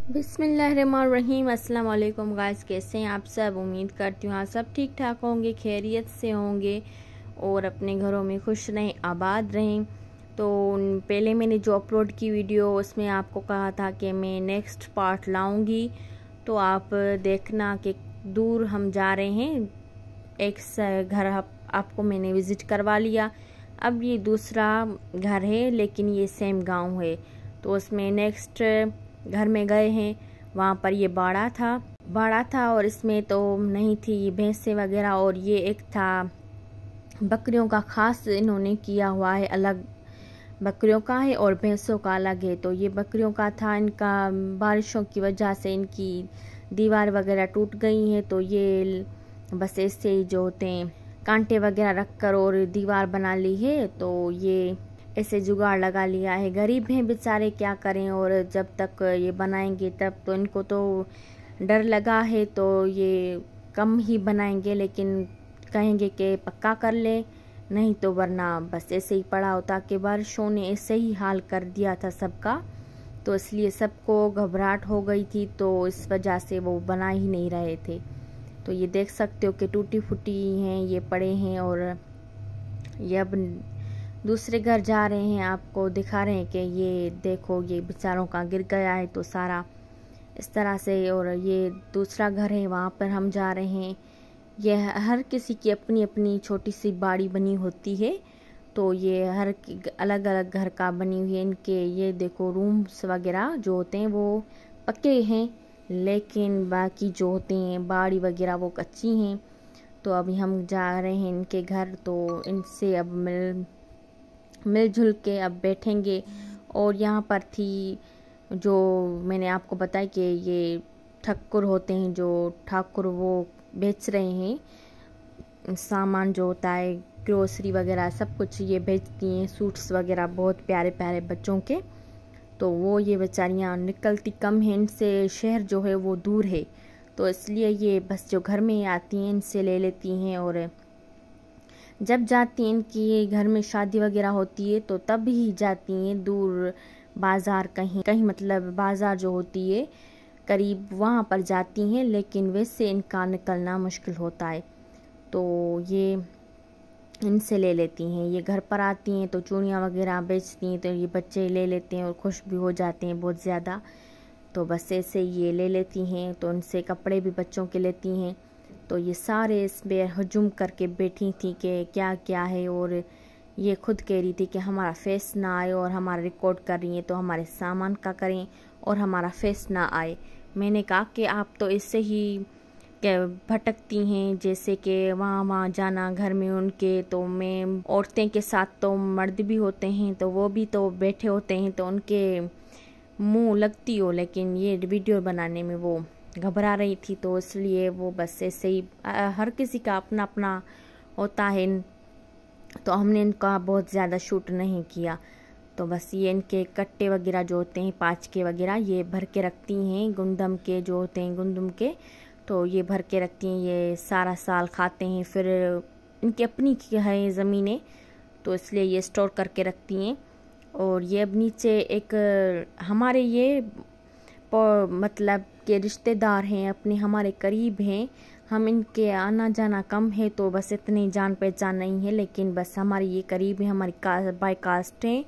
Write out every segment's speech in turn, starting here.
बिस्मिल्लाहिर्रहमानिर्रहीम। अस्सलाम वालेकुम गाइस, कैसे हैं आप सब। उम्मीद करती हूँ आप सब ठीक ठाक होंगे, खैरियत से होंगे और अपने घरों में खुश रहें, आबाद रहें। तो पहले मैंने जो अपलोड की वीडियो उसमें आपको कहा था कि मैं नेक्स्ट पार्ट लाऊंगी, तो आप देखना कि दूर हम जा रहे हैं। एक घर आपको मैंने विज़िट करवा लिया। अब ये दूसरा घर है लेकिन ये सेम गांव है, तो उसमें नेक्स्ट घर में गए हैं। वहाँ पर ये बाड़ा था और इसमें तो नहीं थी ये भैंसें वगैरह, और ये एक था बकरियों का, खास इन्होंने किया हुआ है, अलग बकरियों का है और भैंसों का अलग है। तो ये बकरियों का था, इनका बारिशों की वजह से इनकी दीवार वगैरह टूट गई है, तो ये बस ऐसे ही जो होते हैं कांटे वगैरह रखकर और दीवार बना ली है। तो ये ऐसे जुगाड़ लगा लिया है। गरीब हैं बेचारे, क्या करें। और जब तक ये बनाएंगे तब तो इनको तो डर लगा है, तो ये कम ही बनाएंगे, लेकिन कहेंगे कि पक्का कर ले, नहीं तो वरना बस ऐसे ही पड़ा होता। कि बारिशों ने ऐसे ही हाल कर दिया था सबका, तो इसलिए सबको घबराहट हो गई थी, तो इस वजह से वो बना ही नहीं रहे थे। तो ये देख सकते हो कि टूटी फूटी हैं, ये पड़े हैं। और ये अब दूसरे घर जा रहे हैं, आपको दिखा रहे हैं कि ये देखो ये बेचारों का गिर गया है, तो सारा इस तरह से। और ये दूसरा घर है, वहाँ पर हम जा रहे हैं। यह हर किसी की अपनी अपनी छोटी सी बाड़ी बनी होती है, तो ये हर अलग अलग घर का बनी हुई है। इनके ये देखो रूम्स वगैरह जो होते हैं वो पक्के हैं, लेकिन बाकी जो होते हैं बाड़ी वगैरह वो कच्ची हैं। तो अभी हम जा रहे हैं इनके घर, तो इनसे अब मिलजुल के अब बैठेंगे। और यहाँ पर थी जो मैंने आपको बताया कि ये ठक्कुर होते हैं, जो ठाकुर वो बेच रहे हैं सामान जो होता है, ग्रोसरी वगैरह सब कुछ ये बेचती हैं, सूट्स वगैरह बहुत प्यारे प्यारे बच्चों के। तो वो ये बेचारियाँ निकलती कम हैं, इनसे शहर जो है वो दूर है, तो इसलिए ये बस जो घर में आती हैं इनसे ले लेती हैं। और जब जाती हैं इनकी घर में शादी वगैरह होती है तो तब ही जाती हैं दूर बाज़ार, कहीं कहीं मतलब बाज़ार जो होती है करीब, वहाँ पर जाती हैं, लेकिन वैसे इनका निकलना मुश्किल होता है। तो ये इनसे ले लेती हैं। ये घर पर आती हैं तो चूड़ियाँ वगैरह बेचती हैं, तो ये बच्चे ले लेते हैं और खुश भी हो जाते हैं बहुत ज़्यादा। तो बस ऐसे ये ले लेती हैं, तो उनसे कपड़े भी बच्चों के लेती हैं। तो ये सारे इसमें हजूम करके बैठी थी कि क्या क्या है, और ये खुद कह रही थी कि हमारा फेस ना आए, और हमारा रिकॉर्ड कर रही हैं तो हमारे सामान का करें और हमारा फेस ना आए। मैंने कहा कि आप तो इससे ही भटकती हैं, जैसे कि वहाँ वहाँ जाना घर में उनके, तो मैं औरतें के साथ तो मर्द भी होते हैं, तो वो भी तो बैठे होते हैं, तो उनके मुंह लगती हो, लेकिन ये वीडियो बनाने में वो घबरा रही थी, तो इसलिए वो बस ऐसे ही हर किसी का अपना अपना होता है। तो हमने इनका बहुत ज़्यादा शूट नहीं किया। तो बस ये इनके कट्टे वगैरह जो होते हैं, पाँच वगैरह, ये भर के रखती हैं, गुंदम के जो होते हैं गुंदम के, तो ये भर के रखती हैं। ये सारा साल खाते हैं, फिर इनकी अपनी है ज़मीनें, तो इसलिए ये स्टोर करके रखती हैं। और ये अब नीचे एक हमारे ये मतलब के रिश्तेदार हैं, अपने हमारे करीब हैं। हम इनके आना जाना कम है, तो बस इतनी जान पहचान नहीं है, लेकिन बस हमारी ये करीब है, हमारी बाय कास्ट हैं,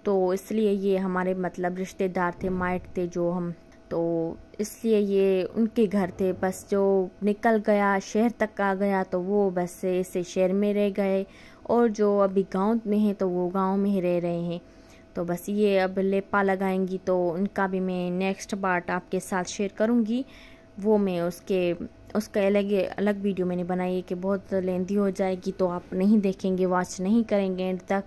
तो इसलिए ये हमारे मतलब रिश्तेदार थे, माइट थे जो हम, तो इसलिए ये उनके घर थे। बस जो निकल गया शहर तक आ गया तो वो बस ऐसे शहर में रह गए, और जो अभी गांव में है तो वो गांव में ही रह रहे हैं। तो बस ये अब लेपा लगाएंगी, तो उनका भी मैं नेक्स्ट पार्ट आपके साथ शेयर करूंगी। वो मैं उसका अलग अलग वीडियो मैंने बनाई है कि बहुत लेंदी हो जाएगी, तो आप नहीं देखेंगे, वॉच नहीं करेंगे एंड तक,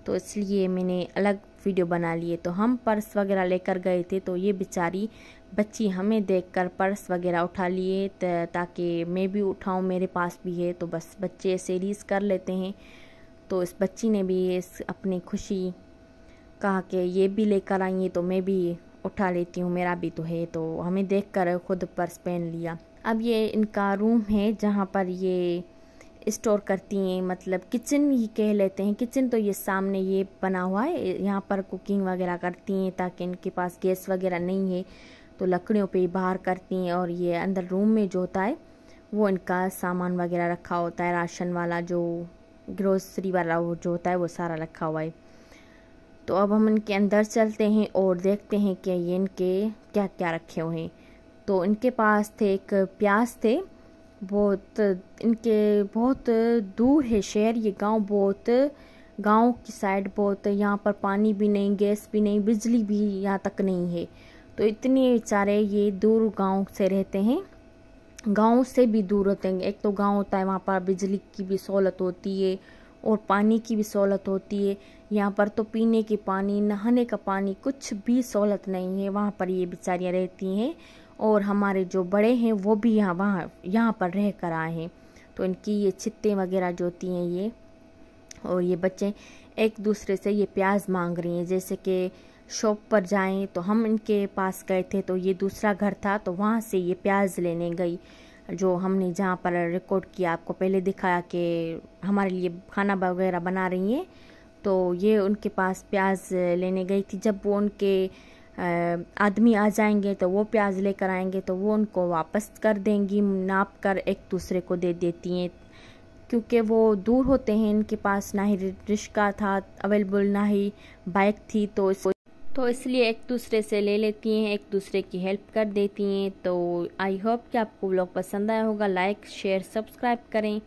तो इसलिए मैंने अलग वीडियो बना लिए। तो हम पर्स वगैरह लेकर गए थे, तो ये बेचारी बच्ची हमें देखकर पर्स वगैरह उठा लिए, ताकि मैं भी उठाऊं, मेरे पास भी है। तो बस बच्चे ऐसे रीस कर लेते हैं, तो इस बच्ची ने भी अपनी खुशी कहा कि ये भी लेकर आई है तो मैं भी उठा लेती हूँ, मेरा भी तो है। तो हमें देखकर खुद पर्स पहन लिया। अब ये इनका रूम है जहाँ पर ये स्टोर करती हैं, मतलब किचन ही कह लेते हैं। किचन तो ये सामने ये बना हुआ है, यहाँ पर कुकिंग वगैरह करती हैं, ताकि इनके पास गैस वगैरह नहीं है, तो लकड़ियों पे ही बाहर करती हैं। और ये अंदर रूम में जो होता है वो इनका सामान वगैरह रखा होता है, राशन वाला जो ग्रोसरी वाला वो जो होता है वो सारा रखा हुआ है। तो अब हम इनके अंदर चलते हैं और देखते हैं कि ये इनके क्या क्या रखे हुए हैं। तो इनके पास थे एक प्याज थे, बहुत इनके बहुत दूर है शहर, ये गांव बहुत गांव की साइड बहुत, यहाँ पर पानी भी नहीं, गैस भी नहीं, बिजली भी यहाँ तक नहीं है। तो इतने बेचारे ये दूर गांव से रहते हैं, गांव से भी दूर होते हैं। एक तो गांव होता है वहाँ पर बिजली की भी सहूलत होती है और पानी की भी सहूलत होती है। यहाँ पर तो पीने के पानी, नहाने का पानी, कुछ भी सहूलत नहीं है। वहाँ पर ये बेचारियाँ रहती हैं और हमारे जो बड़े हैं वो भी यहाँ पर रह कर आए हैं। तो इनकी ये चित्तें वगैरह जो होती हैं ये, और ये बच्चे एक दूसरे से ये प्याज मांग रही हैं। जैसे कि शॉप पर जाएं तो हम इनके पास गए थे तो ये दूसरा घर था, तो वहाँ से ये प्याज लेने गई, जो हमने जहाँ पर रिकॉर्ड किया आपको पहले दिखाया कि हमारे लिए खाना वगैरह बना रही हैं। तो ये उनके पास प्याज लेने गई थी। जब वो उनके आदमी आ जाएंगे तो वो प्याज लेकर आएंगे तो वो उनको वापस कर देंगी, नाप कर एक दूसरे को दे देती हैं। क्योंकि वो दूर होते हैं, इनके पास ना ही रिक्शा था अवेलेबल, ना ही बाइक थी, तो इसलिए एक दूसरे से ले लेती हैं, एक दूसरे की हेल्प कर देती हैं। तो आई होप कि आपको व्लॉग पसंद आया होगा। लाइक शेयर सब्सक्राइब करें।